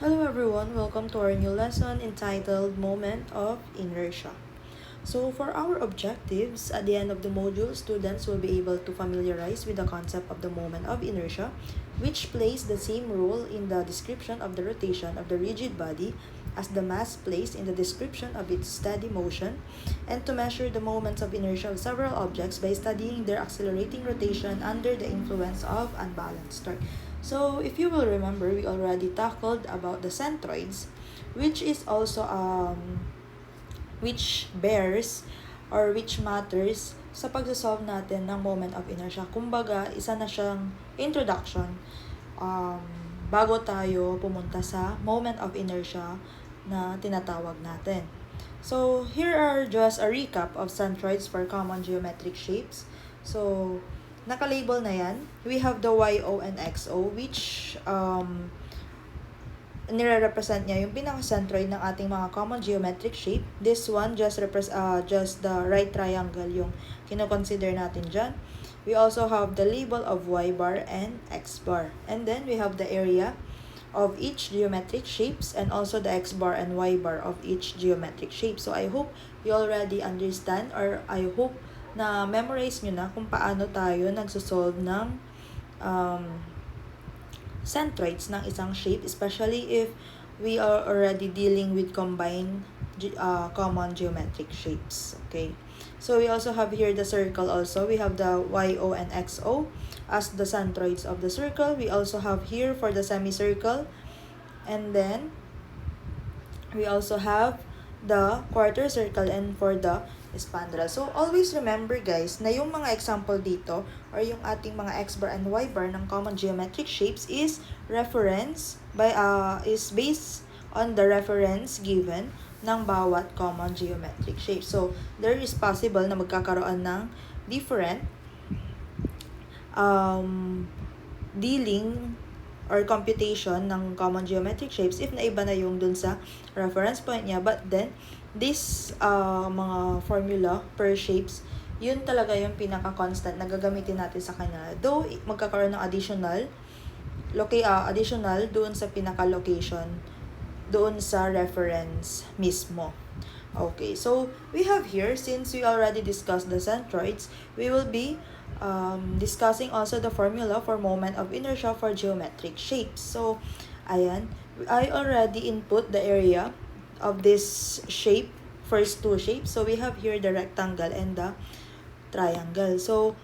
Hello everyone, welcome to our new lesson entitled Moment of Inertia. So for our objectives, at the end of the module, students will be able to familiarize with the concept of the moment of inertia, which plays the same role in the description of the rotation of the rigid body as the mass plays in the description of its steady motion, and to measure the moments of inertia of several objects by studying their accelerating rotation under the influence of unbalanced torque. So if you will remember, we already tackled about the centroids, which is also which bears or which matters sa pagsasolve natin ng moment of inertia. Kumbaga, isa na siyang introduction um, bago tayo pumunta sa moment of inertia na tinatawag natin. So, here are just a recap of centroids for common geometric shapes. So, naka-label na yan. We have the YO and XO, which nire-represent niya yung pinaka-centroid ng ating mga common geometric shape. This one just the right triangle yung kino-consider natin dyan. We also have the label of Y bar and X bar. And then we have the area of each geometric shapes and also the X bar and Y bar of each geometric shape. So I hope you already understand, or I hope na memorize nyo na kung paano tayo nagsosolve ng centroids ng isang shape, especially if we are already dealing with combined common geometric shapes. Okay, so we also have here the circle. Also we have the YO and XO as the centroids of the circle. We also have here for the semicircle, and then we also have the quarter circle and for the spandrel. So always remember guys na yung mga example dito or yung ating mga X bar and Y bar ng common geometric shapes is based on the reference given ng bawat common geometric shape. So there is possible na magkakaroon ng different dealing or computation ng common geometric shapes if naiba na yung dun sa reference point niya. But then, this mga formula per shapes, yun talaga yung pinaka-constant na gagamitin natin sa kanya. Though, magkakaroon ng additional doon sa pinaka-location, doon sa reference mismo. Okay, so we have here, since we already discussed the centroids, we will be discussing also the formula for moment of inertia for geometric shapes. So, ayan, I already input the area of this shape, first two shapes. So, we have here the rectangle and the triangle. So,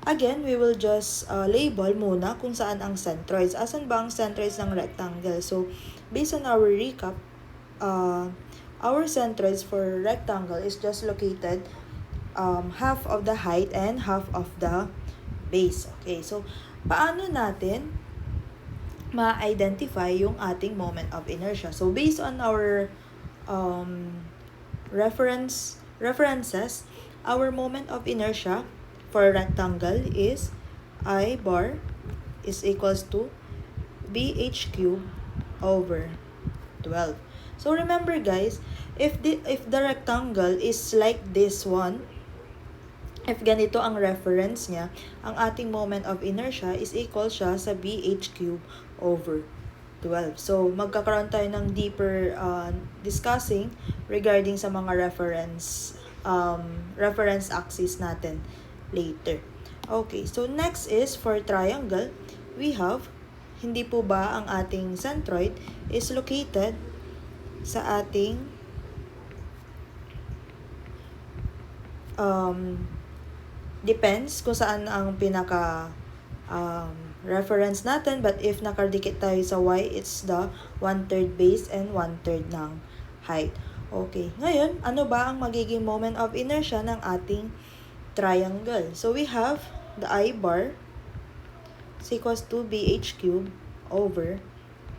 again, we will just label muna kung saan ang centroids. Asan ba ang centroids ng rectangle? So, based on our recap, our centroids for rectangle is just located half of the height and half of the base. Okay, so paano natin ma-identify yung ating moment of inertia? So based on our references, our moment of inertia for rectangle is I bar is equals to BH cube over 12. So remember guys, if the rectangle is like this one, if ganito ang reference niya, ang ating moment of inertia is equal siya sa BH cube over 12. So, magkakaroon tayo ng deeper discussing regarding sa mga reference axis natin later. Okay, so next is for triangle, we have, hindi po ba ang ating centroid is located sa ating depends kung saan ang pinaka reference natin, but if nakadikit tayo sa Y, it's the 1/3 base and 1/3 ng height. Okay, ngayon, ano ba ang magiging moment of inertia ng ating triangle? So we have the I bar is equals to BH cube over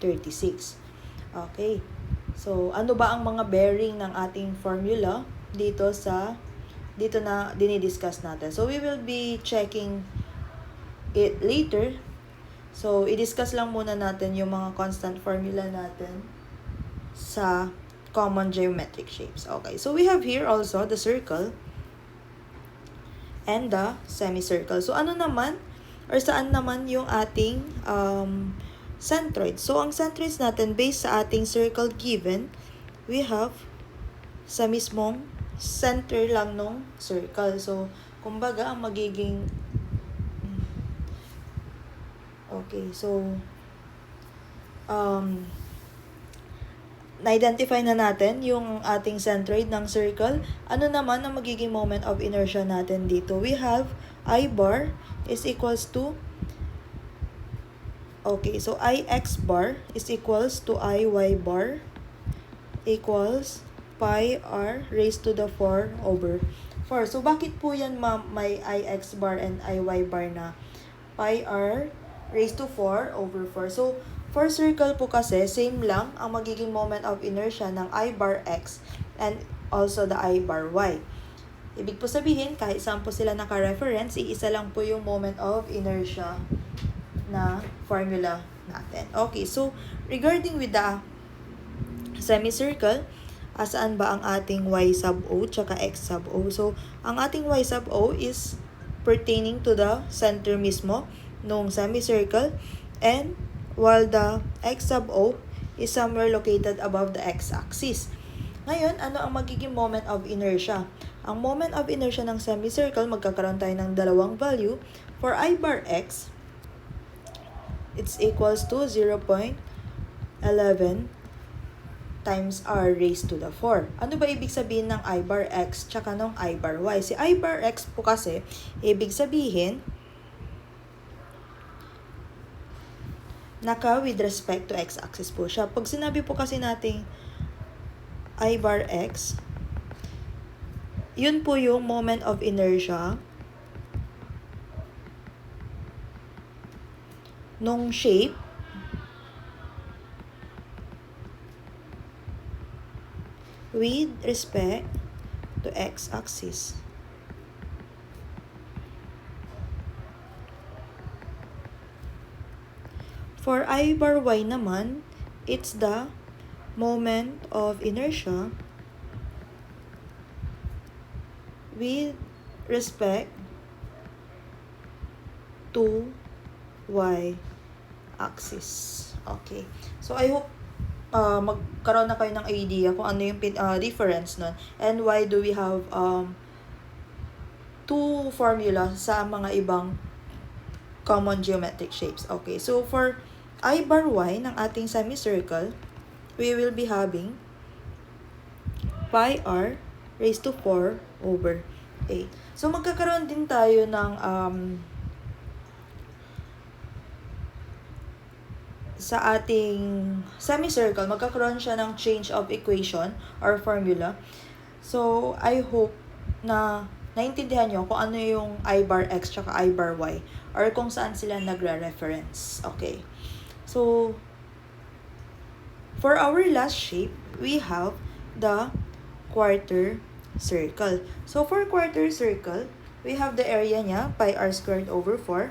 36. Okay, so ano ba ang mga bearing ng ating formula dito na dinidiscuss natin. So, we will be checking it later. So, i-discuss lang muna natin yung mga constant formula natin sa common geometric shapes. Okay, so we have here also the circle and the semicircle. So, ano naman or saan naman yung ating centroid. So, ang centroids natin, based sa ating circle given, we have sa mismong center lang nung circle. So, kumbaga, ang magiging okay, so na-identify na natin yung ating centroid ng circle. Ano naman ang magiging moment of inertia natin dito? We have I bar is equals to, okay, so Ix bar is equals to Iy bar equals pi r raised to the 4 over 4. So, bakit po yan, ma'am, may Ix bar and Iy bar na pi r raised to 4 over 4? So, for circle po kasi, same lang ang magiging moment of inertia ng I bar x and also the I bar y. Ibig po sabihin, kahit saan po sila naka-reference, iisa lang po yung moment of inertia na formula natin. Okay, so regarding with the semicircle, saan ba ang ating y sub o tsaka x sub o? So, ang ating y sub o is pertaining to the center mismo nung semicircle, and while the x sub o is somewhere located above the x-axis. Ngayon, ano ang magiging moment of inertia? Ang moment of inertia ng semicircle, magkakaroon tayo ng dalawang value. For I bar x, it's equals to 0.11 times r raised to the 4. Ano ba ibig sabihin ng I bar x tsaka ng I bar y? Si I bar x po kasi, ibig sabihin, naka with respect to x-axis po siya. Pag sinabi po kasi nating I bar x, yun po yung moment of inertia nung shape with respect to x-axis. For I bar y naman, it's the moment of inertia with respect to y-axis. Okay. So, I hope magkaroon na kayo ng idea kung ano yung difference nun. And why do we have two formula sa mga ibang common geometric shapes. Okay, so for I bar y ng ating semicircle, we will be having pi r raised to 4 over 8. So, magkakaroon din tayo ng sa ating semicircle, magkakaroon siya ng change of equation or formula. So, I hope na naintindihan nyo kung ano yung I bar x tsaka I bar y or kung saan sila nagre-reference. Okay. So, for our last shape, we have the quarter circle. So, for quarter circle, we have the area niya, pi r squared over 4.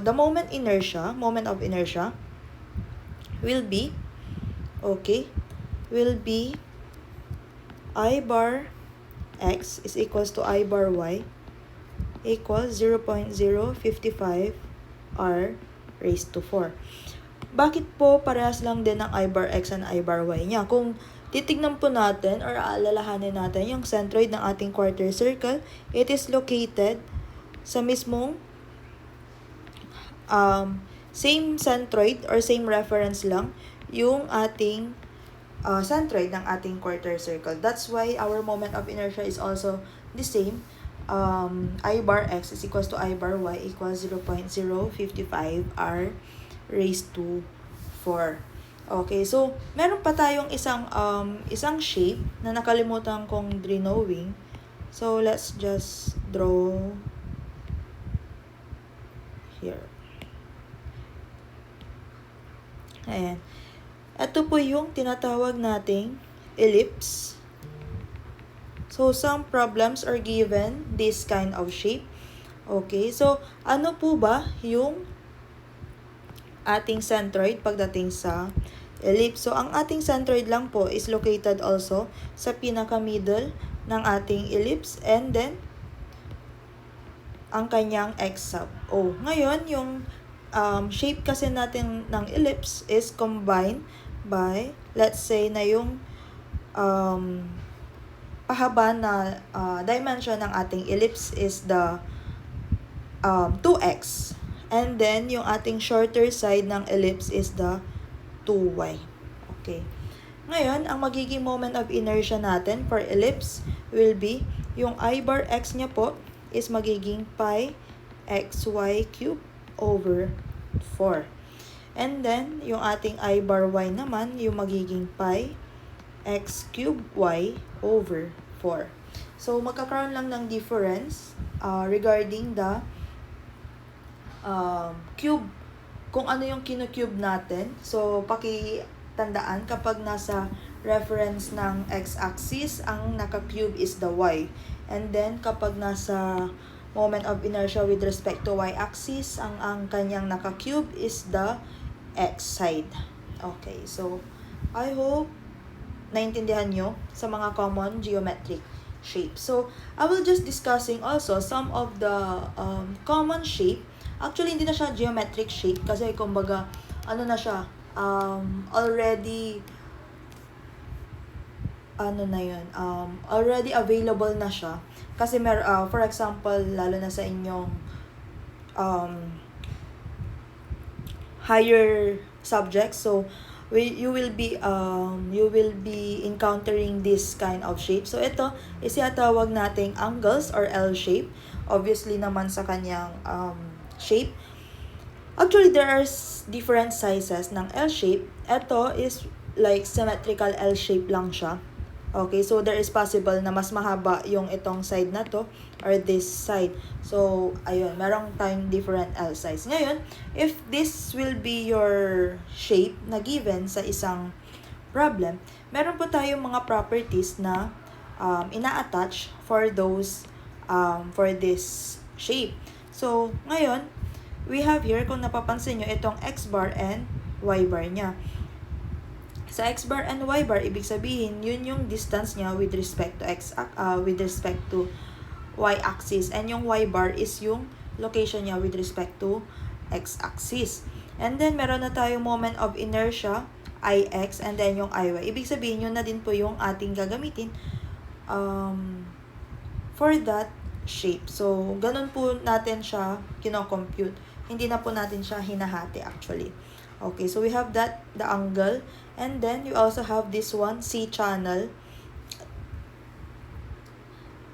The moment of inertia will be, I bar x is equals to I bar y equals 0.055 r raised to 4. Bakit po parehas lang din ng I bar x and I bar y niya? Kung titignan po natin or aalalahanin natin yung centroid ng ating quarter circle, it is located sa mismong same centroid or same reference lang yung ating centroid ng ating quarter circle. That's why our moment of inertia is also the same. I bar x is equals to I bar y equals 0.055 r raised to 4. Okay, so meron pa tayong isang shape na nakalimutan kong drawing. So let's just draw here. Ayan. Ito po yung tinatawag nating ellipse. So, some problems are given this kind of shape. Okay, so ano po ba yung ating centroid pagdating sa ellipse? So, ang ating centroid lang po is located also sa pinaka-middle ng ating ellipse and then ang kanyang x sub o. Ngayon, yung shape kasi natin ng ellipse is combined by, let's say na yung pahaba na dimension ng ating ellipse is the 2x. And then, yung ating shorter side ng ellipse is the 2y. Okay. Ngayon, ang magiging moment of inertia natin for ellipse will be, yung I bar x niya po is magiging pi xy cube over 4. And then, yung ating I bar y naman, yung magiging pi x cube y over 4. So, magkakaroon lang ng difference regarding the cube, kung ano yung kinocube natin. So, pakitandaan kapag nasa reference ng x-axis, ang naka-cube is the y. And then, kapag nasa moment of inertia with respect to y-axis, ang kanyang naka-cube is the x side. Okay, so, I hope naintindihan nyo sa mga common geometric shape. So, I will just discussing also some of the common shape. Actually, hindi na siya geometric shape kasi kumbaga, ano na siya, already, already available na siya. Kasi for example, lalo na sa inyong higher subjects, so you will be encountering this kind of shape. So ito is tawag nating angles or L shape. Obviously naman sa kanyang shape. Actually, there are different sizes ng L shape. Ito is like symmetrical L shape lang siya. Okay, so there is possible na mas mahaba yung itong side na to or this side. So, ayun, merong tayong different L size. Ngayon, if this will be your shape na given sa isang problem, meron po tayong mga properties na ina-attach for those for this shape. So, ngayon, we have here, kung napapansin nyo, itong x bar and y bar niya. Sa x bar and y bar, ibig sabihin, yun yung distance niya with respect to y axis. And yung y bar is yung location niya with respect to x axis. And then, meron na tayong moment of inertia, ix, and then yung iy. Ibig sabihin, yun na din po yung ating gagamitin for that shape. So, ganun po natin siya kino-compute. Hindi na po natin siya hinahati actually. Okay, so we have that, the angle. And then, you also have this one, C channel.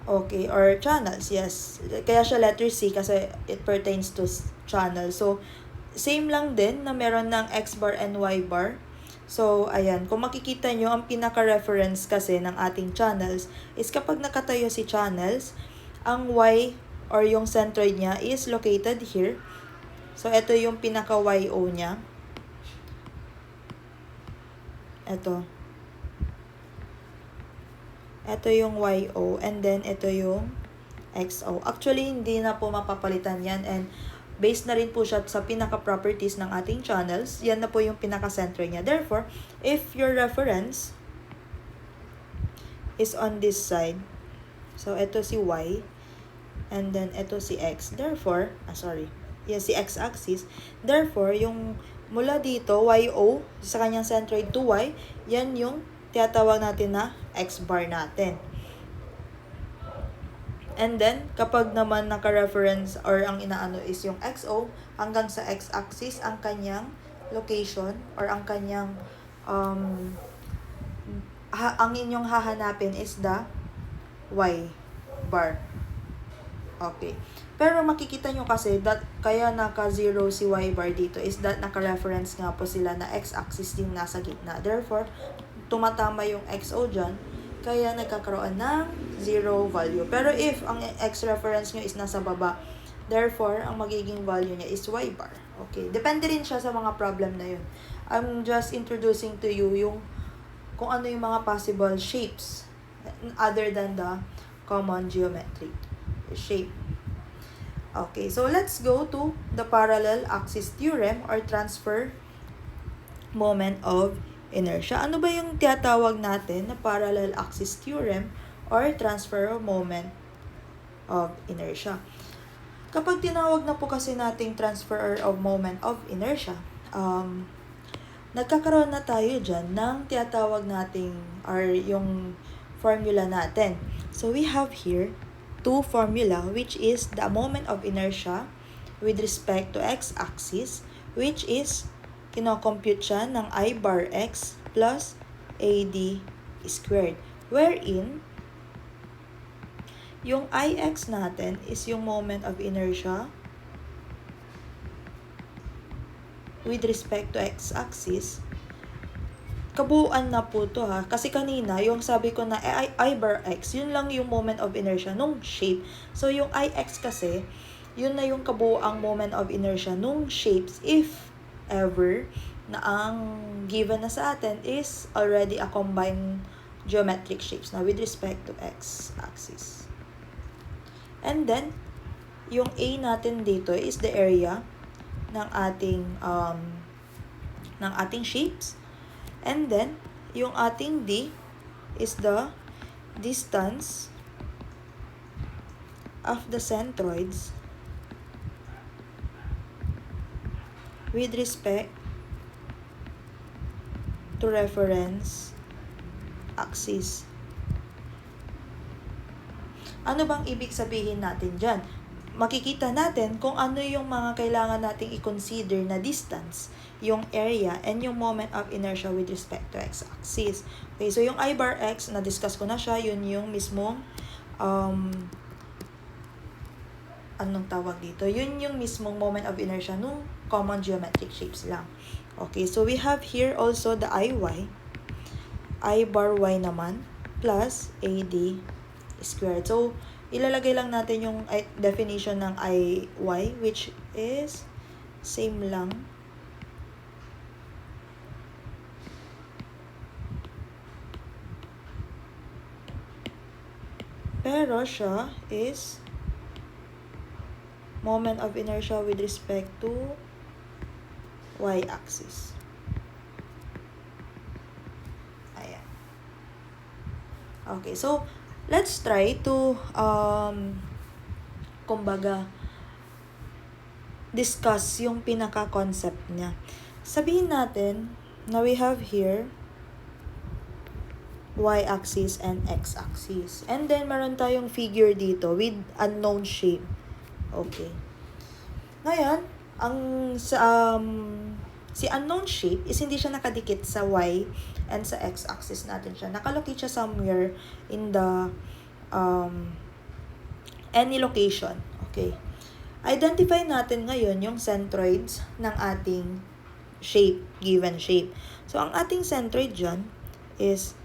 Okay, or channels, yes. Kaya siya letter C kasi it pertains to channel. So, same lang din na meron ng X bar and Y bar. So, ayan. Kung makikita nyo, ang pinaka-reference kasi ng ating channels is kapag nakatayo si channels, ang Y or yung centroid niya is located here. So, ito yung pinaka-YO niya. Ito yung YO, and then ito yung XO. Actually, hindi na po mapapalitan yan, and based na rin po siya sa pinaka-properties ng ating channels. Yan na po yung pinaka-center niya. Therefore, if your reference is on this side, so ito si Y, and then ito si X. Therefore, si X-axis. Therefore, yung mula dito, YO, sa kanyang centroid to Y, yan yung tinatawag natin na X bar natin. And then, kapag naman naka-reference or ang inaano is yung XO, hanggang sa X-axis, ang kanyang location or ang kanyang, ang inyong hahanapin is the Y bar. Okay. Pero makikita nyo kasi that kaya naka-0 si Y bar dito is that naka-reference nga po sila na X-axis yung nasa gitna. Therefore, tumatama yung XO dyan, kaya nagkakaroon ng 0 value. Pero if ang X-reference nyo is nasa baba, therefore, ang magiging value niya is Y bar. Okay. Depende rin siya sa mga problem na yun. I'm just introducing to you yung kung ano yung mga possible shapes other than the common geometric shape. Okay, so let's go to the parallel axis theorem or transfer moment of inertia. Ano ba yung tinatawag natin na parallel axis theorem or transfer moment of inertia? Kapag tinawag na po kasi nating transfer of moment of inertia, nagkakaroon na tayo dyan ng tinatawag nating or yung formula natin. So we have here two formula, which is the moment of inertia with respect to x-axis, which is kinocompute siya ng I bar x plus AD squared. Wherein, yung Ix natin is yung moment of inertia with respect to x-axis. Kabuuan na po to ha. Kasi kanina, yung sabi ko na I bar x, yun lang yung moment of inertia nung shape. So, yung Ix kasi, yun na yung kabuuang moment of inertia nung shapes if ever na ang given na sa atin is already a combined geometric shapes na with respect to x-axis. And then, yung A natin dito is the area ng ating shapes. And then, yung ating D is the distance of the centroids with respect to reference axis. Ano bang ibig sabihin natin dyan? Makikita natin kung ano yung mga kailangan nating i-consider na distance, yung area, and yung moment of inertia with respect to x-axis. Okay, so yung I bar x, na-discuss ko na siya, yun yung mismong, anong tawag dito? Yun yung mismong moment of inertia nung common geometric shapes lang. Okay, so we have here also the Iy, I bar y naman, plus AD squared. So, ilalagay lang natin yung definition ng Iy, which is same lang. Pero siya is moment of inertia with respect to y-axis. Ayan. Okay, so let's try to kumbaga discuss yung pinaka-concept niya. Sabihin natin na we have here y-axis and x-axis. And then, meron tayong figure dito with unknown shape. Okay. Ngayon, si unknown shape is hindi siya nakadikit sa y and sa x-axis natin siya. Nakalocate siya somewhere in the any location. Okay. Identify natin ngayon yung centroids ng ating shape, given shape. So, ang ating centroid dyan is,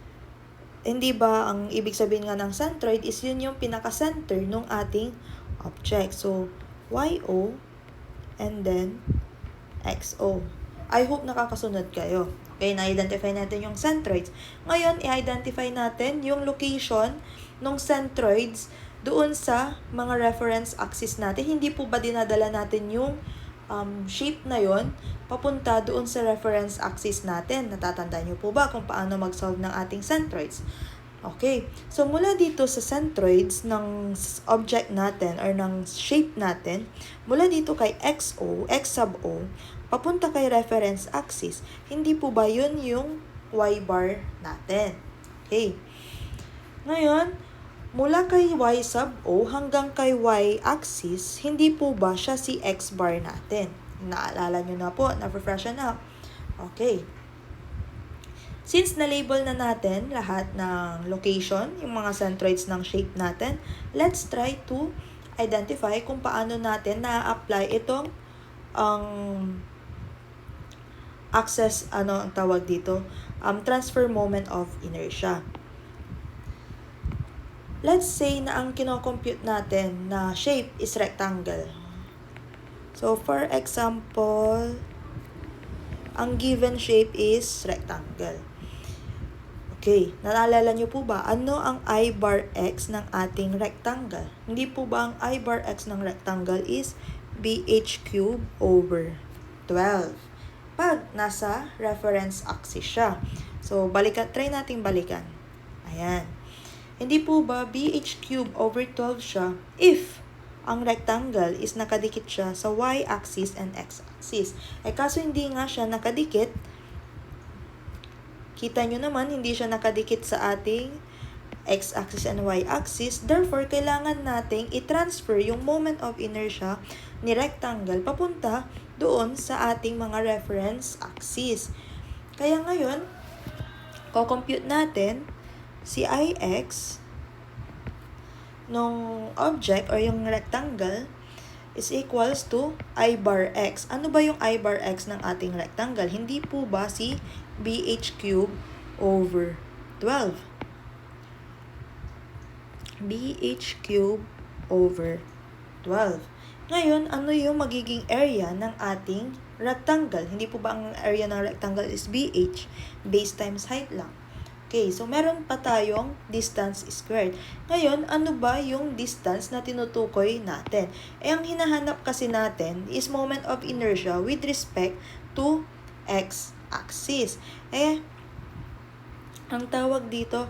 hindi ba, ang ibig sabihin nga ng centroid is yun yung pinaka-center ng ating object. So, YO and then XO. I hope nakakasunod kayo. Okay, na-identify natin yung centroids. Ngayon, i-identify natin yung location ng centroids doon sa mga reference axis natin. Hindi po ba dinadala natin yung shape na yon papunta doon sa reference axis natin? Natatandaan nyo po ba kung paano mag-solve ng ating centroids? Okay, so mula dito sa centroids ng object natin or ng shape natin, mula dito kay XO, X sub O, papunta kay reference axis, hindi po ba yun yung Y bar natin? Okay, ngayon, mula kay Y sub O hanggang kay Y axis, hindi po ba siya si X bar natin? Naalala nyo na po, na-refreshen up. Okay. Since na-label na natin lahat ng location, yung mga centroids ng shape natin, let's try to identify kung paano natin na-apply itong axis, ang tawag dito, transfer moment of inertia. Let's say na ang kinocompute natin na shape is rectangle. So, for example, ang given shape is rectangle. Okay, naalala nyo po ba, ano ang I bar x ng ating rectangle? Hindi po ba ang I bar x ng rectangle is BH cube over 12? Pag nasa reference axis siya. So, try nating balikan. Ayan. Hindi po ba BH cube over 12 siya if ang rectangle is nakadikit siya sa y-axis and x-axis. Kaso hindi nga siya nakadikit. Kita nyo naman, hindi siya nakadikit sa ating x-axis and y-axis. Therefore, kailangan nating i-transfer yung moment of inertia ni rectangle papunta doon sa ating mga reference axis. Kaya ngayon, ko-compute natin si Ix nung object or yung rectangle is equals to I bar x. Ano ba yung I bar x ng ating rectangle? Hindi po ba si BH cube over 12? BH cube over 12. Ngayon, ano yung magiging area ng ating rectangle? Hindi po ba ang area ng rectangle is BH? Base times height lang. Okay, so meron pa tayong distance squared. Ngayon, ano ba yung distance na tinutukoy natin? Ang hinahanap kasi natin is moment of inertia with respect to x-axis. Ang tawag dito,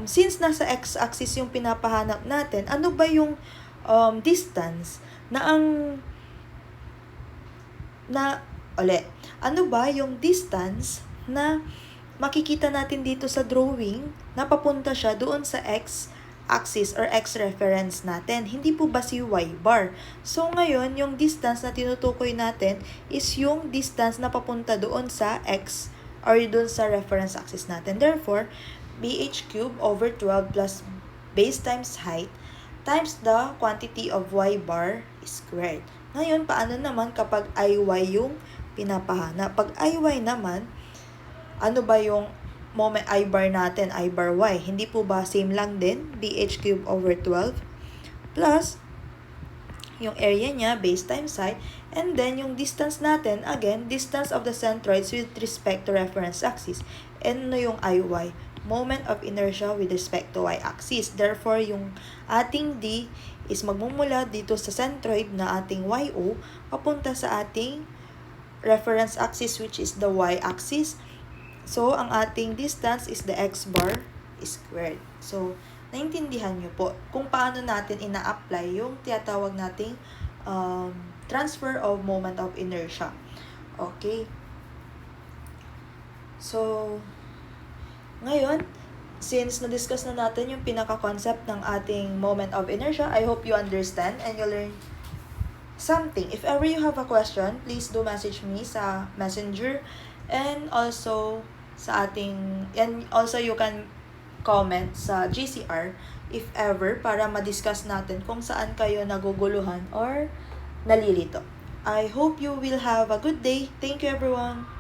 since nasa x-axis yung pinapahanap natin, ano ba yung distance ano ba yung distance na makikita natin dito sa drawing na papunta siya doon sa x-axis or x-reference natin? Hindi po ba si y bar? So, ngayon, yung distance na tinutukoy natin is yung distance na papunta doon sa x or doon sa reference axis natin. Therefore, BH cube over 12 plus base times height times the quantity of y bar squared. Ngayon, paano naman kapag IY yung pinapahanap? Pag IY naman, ano ba yung moment I bar natin, I bar y? Hindi po ba same lang din? BH cube over 12 plus yung area niya, base times height, and then yung distance natin, again, distance of the centroids with respect to reference axis. And ano yung IY? Moment of inertia with respect to y-axis. Therefore, yung ating D is magmumula dito sa centroid na ating YO papunta sa ating reference axis which is the y-axis. So, ang ating distance is the x bar squared. So, naintindihan nyo po kung paano natin ina-apply yung tinatawag nating transfer of moment of inertia. Okay. So, ngayon, since na-discuss na natin yung pinaka-concept ng ating moment of inertia, I hope you understand and you learn something. If ever you have a question, please do message me sa Messenger and also you can comment sa GCR if ever para ma-discuss natin kung saan kayo naguguluhan or nalilito. I hope you will have a good day. Thank you everyone.